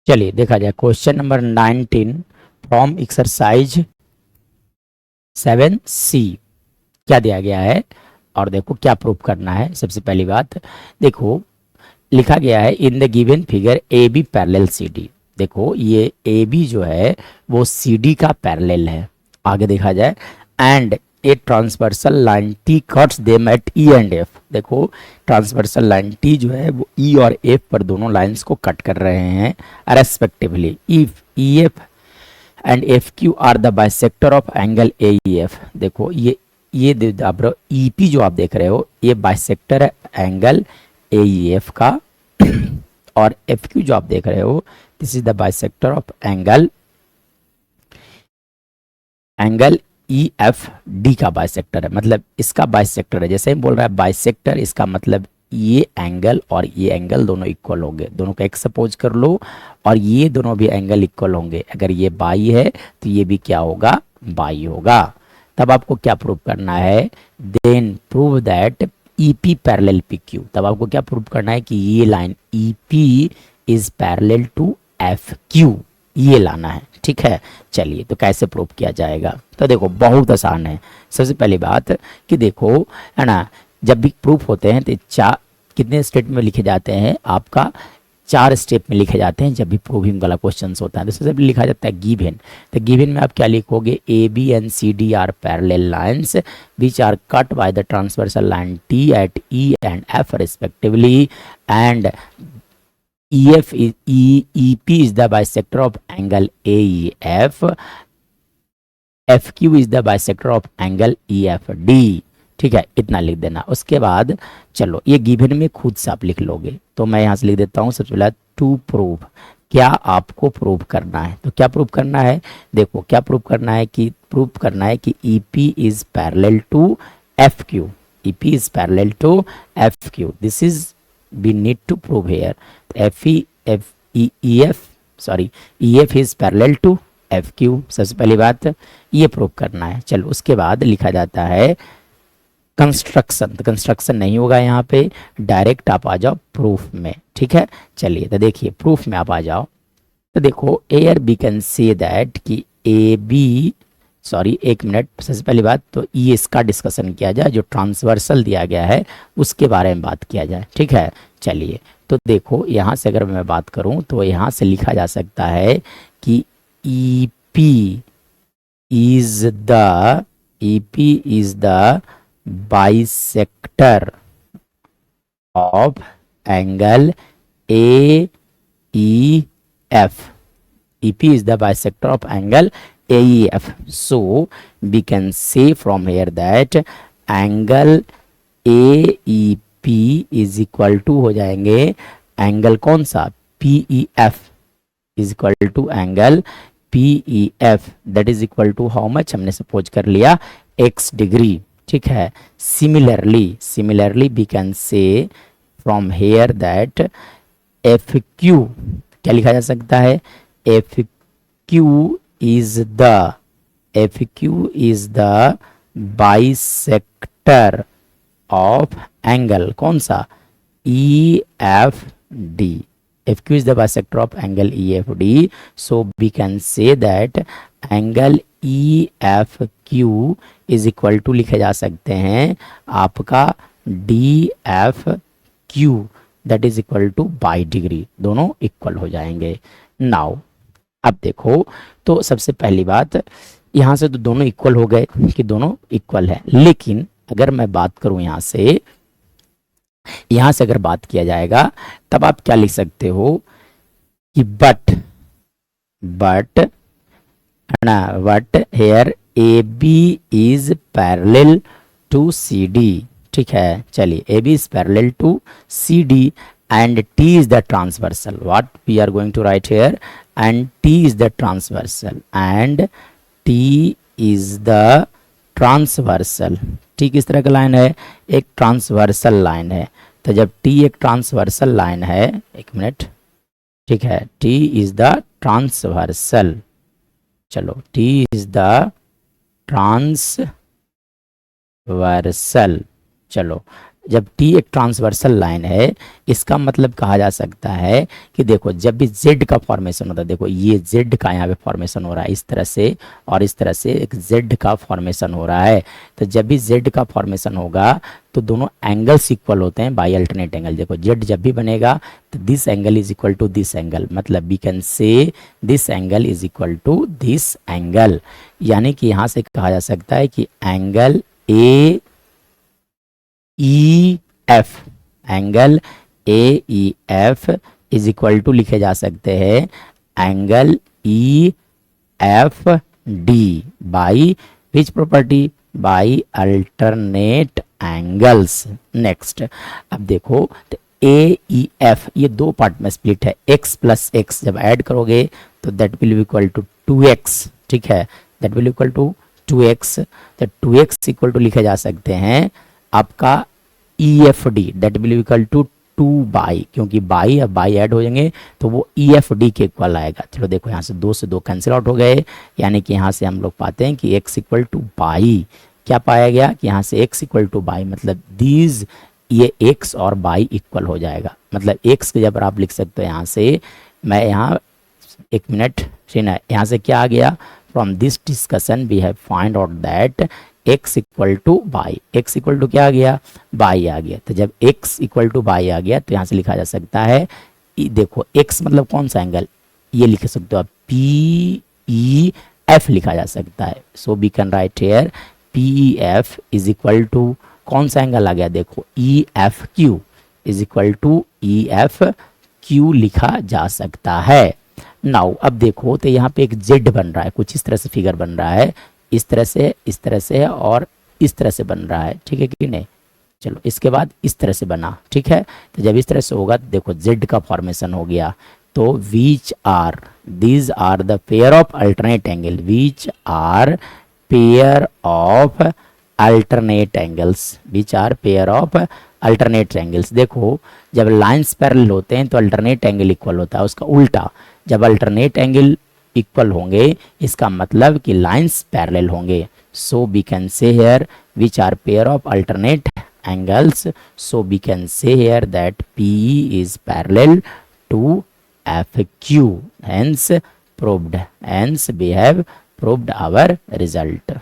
चलिए देखा जाए question number 19 from exercise 7C क्या दिया गया है और देखो क्या प्रूफ करना है। सबसे पहली बात देखो लिखा गया है in the given figure A B parallel C D. देखो ये ए बी जो है वो सी डी का पैरेलल है। आगे देखा जाए and a transversal line T cuts them at E and F. देखो ट्रांसवर्सल लाइन टी जो है वो ई और एफ पर दोनों लाइंस को कट कर रहे हैं respectively. If E F and F Q R the bisector of angle A E F. देखो ये ई पी जो आप देख रहे हो ये बाइसेक्टर है एंगल ए ई एफ का और एफ क्यू जो आप देख रहे हो this is the bisector of angle E F D का बाइसेक्टर है। मतलब इसका बाइसेक्टर है, जैसे ही बोल रहा है बाइसेक्टर इसका मतलब ये एंगल और ये एंगल दोनों इक्वल होंगे। दोनों का एक सपोज कर लो और ये दोनों भी एंगल इक्वल होंगे। अगर ये बाई है तो ये भी क्या होगा, बाई होगा। तब आपको क्या प्रूव करना है, then prove that E P parallel P Q. तब आपको क्या प्रूव करना है कि ये line E P is parallel to F Q, ये लाना है। ठीक है, चलिए तो कैसे प्रूव किया जाएगा। तो देखो बहुत आसान है। सबसे पहली बात कि देखो है ना, जब भी प्रूफ होते हैं तो चार कितने स्टेप में लिखे जाते हैं, आपका 4 स्टेप में लिखे जाते हैं जब भी प्रूविंग वाला क्वेश्चन होता है। तो सबसे पहले लिखा जाता है गिवन। तो गिवन में आप क्या लिखोगे, A B and C D are parallel lines which are cut by the transversal line T at E and F respectively and EF is EP is the bisector of angle AEF, FQ is the bisector of angle EFD। ठीक है, इतना लिख देना। उसके बाद चलो ये given में खुद से आप लिख लोगे, तो मैं यहाँ से लिख देता हूँ। सबसे पहले टू प्रूव, क्या आपको प्रूव करना है। तो क्या प्रूव करना है, देखो क्या प्रूव करना है कि EP is parallel to FQ, EP is parallel to FQ। This is we need to prove here। EF is parallel to FQ। सबसे पहली बात ये प्रूव करना है। चलो उसके बाद लिखा जाता है कंस्ट्रक्शन। तो कंस्ट्रक्शन नहीं होगा यहाँ पे, डायरेक्ट आप आ जाओ प्रूफ में। ठीक है, चलिए तो देखिए प्रूफ में आप आ जाओ। तो देखो here we can say that कि ए बी एक मिनट, सबसे पहली बात तो ये इसका डिस्कशन किया जाए, जो ट्रांसवर्सल दिया गया है उसके बारे में बात किया जाए। ठीक है, चलिए तो देखो यहाँ से अगर मैं बात करूँ तो यहाँ से लिखा जा सकता है कि ई P is the bisector of angle A E F. EP is the bisector of angle AEF। So we can say from here that angle AEP is equal to हो जाएंगे एंगल कौन सा, PEF is equal to angle PEF that is equal to how much, हमने suppose कर लिया x degree. ठीक है, similarly we can say from here that FQ क्या लिखा जा सकता है, FQ is the bisector of angle कौन सा, EFD। FQ is the bisector of angle EFD। So we can say that angle EFQ is equal to लिखे जा सकते हैं आपका DFQ that is equal to by degree, दोनों equal हो जाएंगे। नाउ अब देखो तो सबसे पहली बात यहाँ से तो दोनों इक्वल हो गए कि दोनों इक्वल है, लेकिन अगर मैं बात करूं यहाँ से अगर बात किया जाएगा तब आप क्या लिख सकते हो कि but here A B is parallel to C D. ठीक है, चलिए A B is parallel to C D and T is the transversal। what we are going to write here, and T is the transversal and T is the transversal। T किस तरह का line है, एक transversal line है। तो जब T एक transversal line है, एक मिनट, ठीक है, T is the transversal। चलो T is the transversal। चलो जब टी एक ट्रांसवर्सल लाइन है, इसका मतलब कहा जा सकता है कि देखो जब भी जेड का फॉर्मेशन होता है, देखो ये जेड का यहाँ पे फॉर्मेशन हो रहा है इस तरह से, और इस तरह से एक जेड का फॉर्मेशन हो रहा है। तो जब भी जेड का फॉर्मेशन होगा तो दोनों एंगल्स इक्वल होते हैं बाई अल्टरनेट एंगल। देखो जेड जब भी बनेगा तो this angle is equal to this angle, मतलब we can say this angle is equal to this angle. यानी कि यहाँ से कहा जा सकता है कि angle A E F, angle A E F is equal to लिखे जा सकते हैं angle E F D by which property, by alternate angles. Next अब देखो तो ए ई एफ ये दो पार्ट में स्प्लिट है, x प्लस एक्स जब ऐड करोगे तो that will equal to 2x, ठीक है, that will equal to 2x। तो 2x इक्वल टू लिखे जा सकते हैं आपका E F D, that will equal to 2 y, क्योंकि बाई अब बाई ऐड हो जाएंगे तो वो ई एफ डी के इक्वल आएगा। चलो देखो यहाँ से 2 से 2 कैंसिल आउट हो गए, यानी कि यहाँ से हम लोग पाते हैं कि x इक्वल टू बाई, क्या पाया गया कि यहाँ से x इक्वल टू बाई, मतलब दीज ये x और बाई इक्वल हो जाएगा। मतलब x के जब आप लिख सकते हो यहाँ से, मैं यहाँ एक मिनट सुना, यहाँ से क्या आ गया, from this discussion we have find out that x equal to y, x equal to क्या आ गया, बाई आ गया। तो जब x इक्वल टू बाई आ गया तो यहाँ से लिखा जा सकता है, देखो x मतलब कौन सा एंगल, ये लिख सकते हो आप पी ई एफ लिखा जा सकता है। So we can write here P E F is equal to कौन सा एंगल आ गया, देखो E F Q is equal to E F Q लिखा जा सकता है। नाउ अब देखो तो यहाँ पे एक जेड बन रहा है, कुछ इस तरह से फिगर बन रहा है, इस तरह से, इस तरह से और इस तरह से बन रहा है, ठीक है कि नहीं। चलो इसके बाद इस तरह से बना, ठीक है। तो जब इस तरह से होगा तो देखो जेड का फॉर्मेशन हो गया। तो which are, these are the pair of alternate angle, which are pair of alternate angles, which are pair of alternate angles. देखो जब लाइंस पैरेलल होते हैं तो अल्टरनेट एंगल इक्वल होता है, उसका उल्टा जब अल्टरनेट एंगल इक्वल होंगे इसका मतलब कि लाइंस पैरेलल होंगे। So we can say here which are pair of alternate angles, so we can say here that PE is parallel to FQ, hence proved, hence we have proved our result.